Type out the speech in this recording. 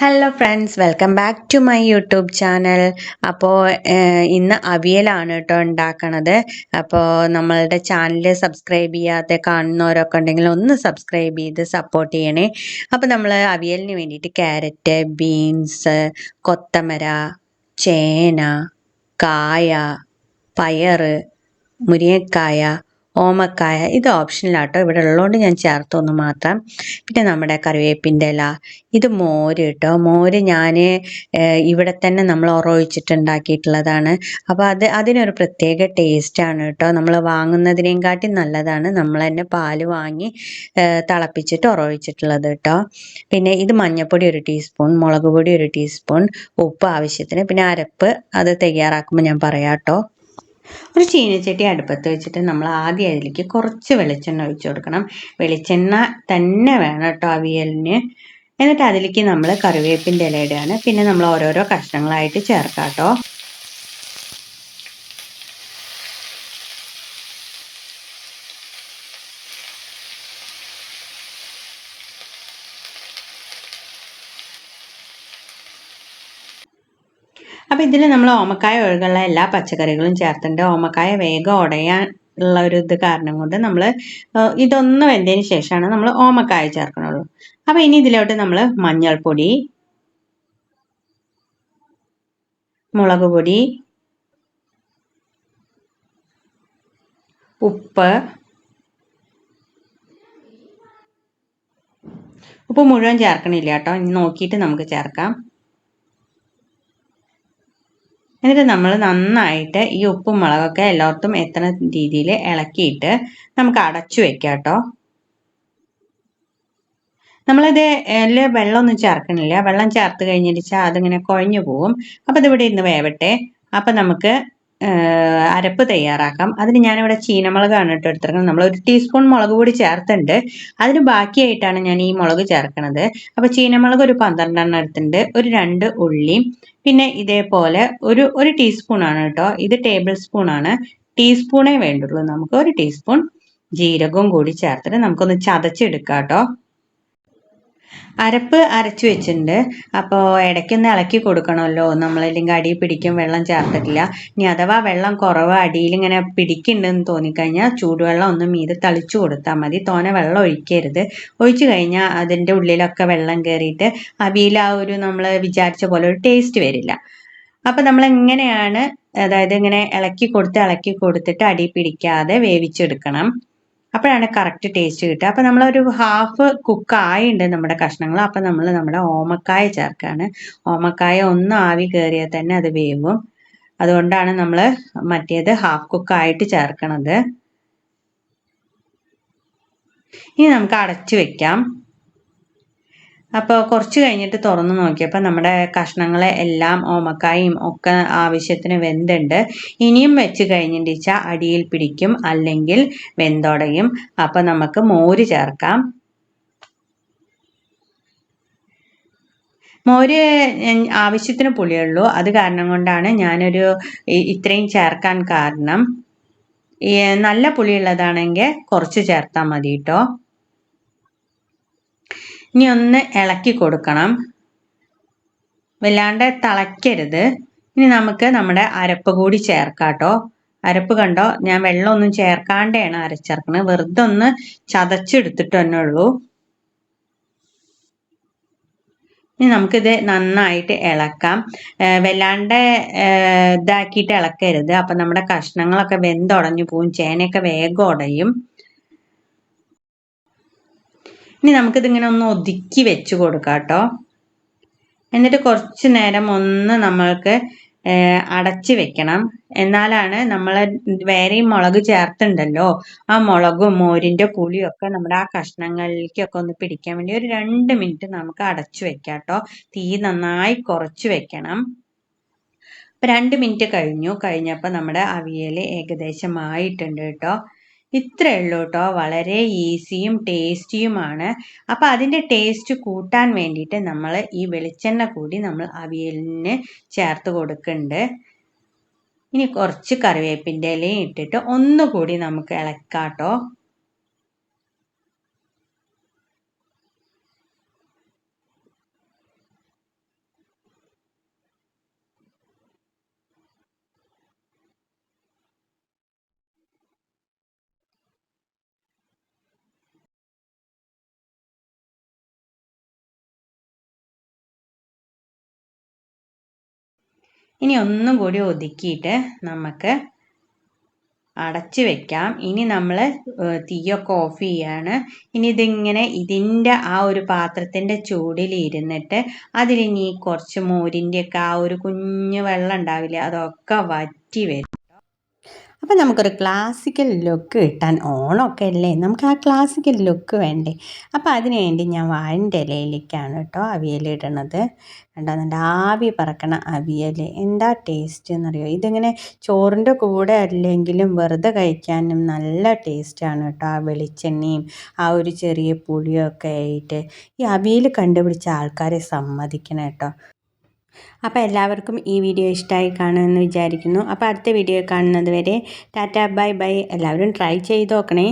Hello friends, welcome back to my YouTube channel. അപ്പോൾ ഇന്ന് അവിയലാണ് കേട്ടോ ഉണ്ടാക്കണത്. അപ്പോൾ നമ്മളുടെ ചാനൽ സബ്സ്ക്രൈബ് ചെയ്യാതെ കാണുന്നവരൊക്കെ ഉണ്ടെങ്കിൽ ഒന്ന് സബ്സ്ക്രൈബ് ചെയ്ത് സപ്പോർട്ട് ചെയ്യണേ. അപ്പോൾ നമ്മൾ അവിയലിന് വേണ്ടിയിട്ട് ക്യാരറ്റ്, ബീൻസ്, കൊത്തമര, ചേന, കായ, പയറ്, മുരിങ്ങക്കായ, ഓമക്കായ ഇത് ഓപ്ഷനിലാട്ടോ. ഇവിടെ ഉള്ളതുകൊണ്ട് ഞാൻ ചേർത്തൊന്ന് മാത്രം. പിന്നെ നമ്മുടെ കറിവേപ്പിൻ്റെ ഇല, ഇത് മോര് കേട്ടോ. മോര് ഞാൻ ഇവിടെ തന്നെ നമ്മൾ ഉറയൊഴിച്ചിട്ടുണ്ടാക്കിയിട്ടുള്ളതാണ്. അപ്പോൾ അതിനൊരു പ്രത്യേക ടേസ്റ്റാണ് കേട്ടോ. നമ്മൾ വാങ്ങുന്നതിനേയും കാട്ടി നല്ലതാണ് നമ്മൾ തന്നെ പാല് വാങ്ങി തിളപ്പിച്ചിട്ട് ഉറയൊഴിച്ചിട്ടുള്ളത് കേട്ടോ. പിന്നെ ഇത് മഞ്ഞൾപ്പൊടി 1 ടീസ്പൂൺ, മുളക് പൊടി 1 ടീസ്പൂൺ, ഉപ്പ് ആവശ്യത്തിന്, പിന്നെ അരപ്പ് അത് തയ്യാറാക്കുമ്പോൾ ഞാൻ പറയാം കേട്ടോ. ഒരു ചീനച്ചട്ടി അടുപ്പത്ത് വെച്ചിട്ട് നമ്മൾ ആദ്യം അതിലേക്ക് കുറച്ച് വെളിച്ചെണ്ണ ഒഴിച്ചു കൊടുക്കണം. വെളിച്ചെണ്ണ തന്നെ വേണം കേട്ടോ അവിയലിന്. എന്നിട്ട് അതിലേക്ക് നമ്മൾ കറിവേപ്പിൻ്റെ ഇല ഇടുകയാണ്. പിന്നെ നമ്മൾ ഓരോരോ കഷ്ണങ്ങളായിട്ട് ചേർക്കാം കേട്ടോ. അപ്പോൾ ഇതിൽ നമ്മൾ ഓമക്കായ ഒഴികെയുള്ള എല്ലാ പച്ചക്കറികളും ചേർത്തിട്ടുണ്ട്. ഓമക്കായ വേഗം ഉടയാൻ ഉള്ള ഒരു ഇത് കാരണം കൊണ്ട് നമ്മൾ ഇതൊന്ന് വെന്തതിന് ശേഷമാണ് നമ്മൾ ഓമക്കായ ചേർക്കണുള്ളൂ. അപ്പോൾ ഇനി ഇതിലോട്ട് നമ്മൾ മഞ്ഞൾപ്പൊടി, മുളക് പൊടി, ഉപ്പ് മുഴുവൻ ചേർക്കണില്ല കേട്ടോ, ഇനി നോക്കിയിട്ട് നമുക്ക് ചേർക്കാം. എന്നിട്ട് നമ്മൾ നന്നായിട്ട് ഈ ഉപ്പും മുളകൊക്കെ എല്ലായിടത്തും എത്തുന്ന രീതിയിൽ ഇളക്കിയിട്ട് നമുക്ക് അടച്ചു വെക്കാം കേട്ടോ. നമ്മളിത് വെള്ളമൊന്നും ചേർക്കണില്ല. വെള്ളം ചേർത്ത് കഴിഞ്ഞിട്ട് അതിങ്ങനെ കുഴഞ്ഞു പോവും. അപ്പം ഇതിവിടെ ഇരുന്ന് വേവട്ടെ. അപ്പം നമുക്ക് അരപ്പ് തയ്യാറാക്കാം. അതിന് ഞാനിവിടെ ചീനമുളകാണ് കേട്ടോ എടുത്തിരിക്കുന്നത്. നമ്മൾ 1 ടീസ്പൂൺ മുളക് പൊടി ചേർത്തുണ്ട്. അതിന് ബാക്കിയായിട്ടാണ് ഞാൻ ഈ മുളക് ചേർക്കുന്നത്. അപ്പോൾ ചീനമുളക് ഒരു 12 എണ്ണം എടുത്തിട്ടുണ്ട്. ഒരു 2 ഉള്ളി, പിന്നെ ഇതേപോലെ ഒരു ടീസ്പൂൺ ആണ് കേട്ടോ. ഇത് ടേബിൾ സ്പൂൺ ആണ്. ടീസ്പൂണേ വേണ്ടുള്ളൂ. നമുക്ക് 1 ടീസ്പൂൺ ജീരകവും കൂടി ചേർത്തിട്ട് നമുക്കൊന്ന് ചതച്ചെടുക്കാം കേട്ടോ. അരപ്പ് അരച്ചു വെച്ചിട്ടുണ്ട്. അപ്പോൾ ഇടയ്ക്കൊന്ന് ഇളക്കി കൊടുക്കണമല്ലോ, നമ്മളില്ലെങ്കിൽ അടിയിൽ പിടിക്കും. വെള്ളം ചേർത്തിട്ടില്ല. ഇനി അഥവാ വെള്ളം കുറവ് അടിയിൽ ഇങ്ങനെ പിടിക്കുന്നുണ്ടെന്ന് തോന്നിക്കഴിഞ്ഞാൽ ചൂടുവെള്ളം ഒന്ന് മീതെ തളിച്ചു കൊടുത്താൽ മതി. തോനെ വെള്ളം ഒഴിക്കരുത്. ഒഴിച്ചു കഴിഞ്ഞാൽ അതിൻ്റെ ഉള്ളിലൊക്കെ വെള്ളം കയറിയിട്ട് അവിയൽ ആ ഒരു നമ്മൾ വിചാരിച്ച പോലെ ഒരു ടേസ്റ്റ് വരില്ല. അപ്പം നമ്മൾ എങ്ങനെയാണ്, അതായത് ഇങ്ങനെ ഇളക്കി കൊടുത്തിട്ട് അടി പിടിക്കാതെ വേവിച്ചെടുക്കണം. അപ്പോഴാണ് കറക്റ്റ് ടേസ്റ്റ് കിട്ടുക. അപ്പം നമ്മളൊരു ഹാഫ് കുക്കായുണ്ട് നമ്മുടെ കഷ്ണങ്ങൾ. അപ്പം നമ്മൾ നമ്മുടെ ഓമക്കായ ചേർക്കുകയാണ്. ഓമക്കായ ഒന്ന് ആവി കയറിയാൽ തന്നെ അത് വേവും. അതുകൊണ്ടാണ് നമ്മൾ മറ്റേത് ഹാഫ് കുക്കായിട്ട് ചേർക്കണത്. ഇനി നമുക്ക് അടച്ചു വെക്കാം. അപ്പോൾ കുറച്ച് കഴിഞ്ഞിട്ട് തുറന്ന് നോക്കിയപ്പോൾ നമ്മുടെ കഷ്ണങ്ങൾ എല്ലാം ഓമക്കായും ഒക്കെ ആവശ്യത്തിന് വെന്തുണ്ട്. ഇനിയും വെച്ച് കഴിഞ്ഞിട്ട് അടിയിൽ പിടിക്കും, അല്ലെങ്കിൽ വെന്തുടയും. അപ്പം നമുക്ക് മോര് ചേർക്കാം. മോര് ആവശ്യത്തിന് പുളിയുള്ളൂ. അത് കാരണം കൊണ്ടാണ് ഞാനൊരു ഇത്രയും ചേർക്കാൻ കാരണം. നല്ല പുളിയുള്ളതാണെങ്കിൽ കുറച്ച് ചേർത്താൽ മതി കേട്ടോ. ഇനി ഒന്ന് ഇളക്കി കൊടുക്കണം, വല്ലാണ്ട് തിളയ്ക്കരുത്. ഇനി നമുക്ക് നമ്മുടെ അരപ്പ് കൂടി ചേർക്കാം കേട്ടോ. അരപ്പ് കണ്ടോ, ഞാൻ വെള്ളമൊന്നും ചേർക്കാണ്ടാണ് അരച്ചേർക്കുന്നത്. വെറുതെ ഒന്ന് ചതച്ചെടുത്തിട്ട് തന്നെ ഉള്ളൂ. ഇനി നമുക്കിത് നന്നായിട്ട് ഇളക്കാം. വല്ലാണ്ട് ഇതാക്കിയിട്ട് ഇളക്കരുത്. അപ്പം നമ്മുടെ കഷ്ണങ്ങളൊക്കെ വെന്തുടഞ്ഞു പോവും. ചേനയൊക്കെ വേഗം ഉടയും. ഇനി നമുക്കിതിങ്ങനെ ഒന്ന് ഒതുക്കി വെച്ച് കൊടുക്കാം കേട്ടോ. എന്നിട്ട് കുറച്ച് നേരം ഒന്ന് നമ്മൾക്ക് അടച്ച് വെക്കണം. എന്നാലാണ് നമ്മൾ വേറെയും മുളക് ചേർത്തുണ്ടല്ലോ, ആ മുളകും മോരിൻ്റെ പുളിയും ഒക്കെ നമ്മുടെ ആ കഷ്ണങ്ങളിലേക്കൊക്കെ ഒന്ന് പിടിക്കാൻ വേണ്ടി ഒരു 2 മിനിറ്റ് നമുക്ക് അടച്ചു വെക്കാം കേട്ടോ. തീ നന്നായി കുറച്ച് വെക്കണം. അപ്പം 2 മിനിറ്റ് കഴിഞ്ഞപ്പോൾ നമ്മുടെ അവിയൽ ഏകദേശം ആയിട്ടുണ്ട് കേട്ടോ. ഇത്രയേ ഉള്ളൂ കേട്ടോ. വളരെ ഈസിയും ടേസ്റ്റിയുമാണ്. അപ്പം അതിൻ്റെ ടേസ്റ്റ് കൂട്ടാൻ വേണ്ടിയിട്ട് നമ്മൾ ഈ വെളിച്ചെണ്ണ കൂടി നമ്മൾ അവിയലിന് ചേർത്ത് കൊടുക്കുന്നുണ്ട്. ഇനി കുറച്ച് കറിവേപ്പിൻ്റെ ഇലയും ഇട്ടിട്ട് ഒന്നുകൂടി നമുക്ക് ഇളക്കാം കേട്ടോ. ഇനി ഒന്നും കൂടി ഒതുക്കിയിട്ട് നമുക്ക് അടച്ചു വെക്കാം. ഇനി നമ്മൾ തീയൊക്കെ ഓഫ് ചെയ്യാണ്. ഇനി ഇതിങ്ങനെ ഇതിൻ്റെ ആ ഒരു പാത്രത്തിൻ്റെ ചൂടിൽ ഇരുന്നിട്ട് അതിലിനി കുറച്ച് മോരിൻ്റെയൊക്കെ ആ ഒരു കുഞ്ഞു വെള്ളം ഉണ്ടാവില്ലേ, അതൊക്കെ വറ്റി വരും. അപ്പം നമുക്കൊരു ക്ലാസിക്കൽ ലുക്ക് കിട്ടാൻ, ഓണമൊക്കെ അല്ലേ, നമുക്ക് ആ ക്ലാസിക്കൽ ലുക്ക് വേണ്ടേ. അപ്പം അതിന് വേണ്ടി ഞാൻ വാഴൻ്റെ ഇലയിലേക്കാണ് കേട്ടോ അവിയലിടണത്. കണ്ടോ, നല്ല ആവി പറക്കണ അവിയൽ എന്താ ടേസ്റ്റ് എന്നറിയോ. ഇതിങ്ങനെ ചോറിൻ്റെ കൂടെ അല്ലെങ്കിലും വെറുതെ കഴിക്കാനും നല്ല ടേസ്റ്റാണ് കേട്ടോ. ആ വെളിച്ചെണ്ണയും ആ ഒരു ചെറിയ പുളിയൊക്കെ ആയിട്ട് ഈ അവിയൽ കണ്ടുപിടിച്ച ആൾക്കാരെ സമ്മതിക്കണം കേട്ടോ. അപ്പോൾ എല്ലാവർക്കും ഈ വീഡിയോ ഇഷ്ടമായി കാണുമെന്ന് വിചാരിക്കുന്നു. അപ്പോൾ അടുത്ത വീഡിയോ കാണുന്നത് വരെ ടാറ്റ ബൈ ബൈ. എല്ലാവരും ട്രൈ ചെയ്ത് നോക്കണേ.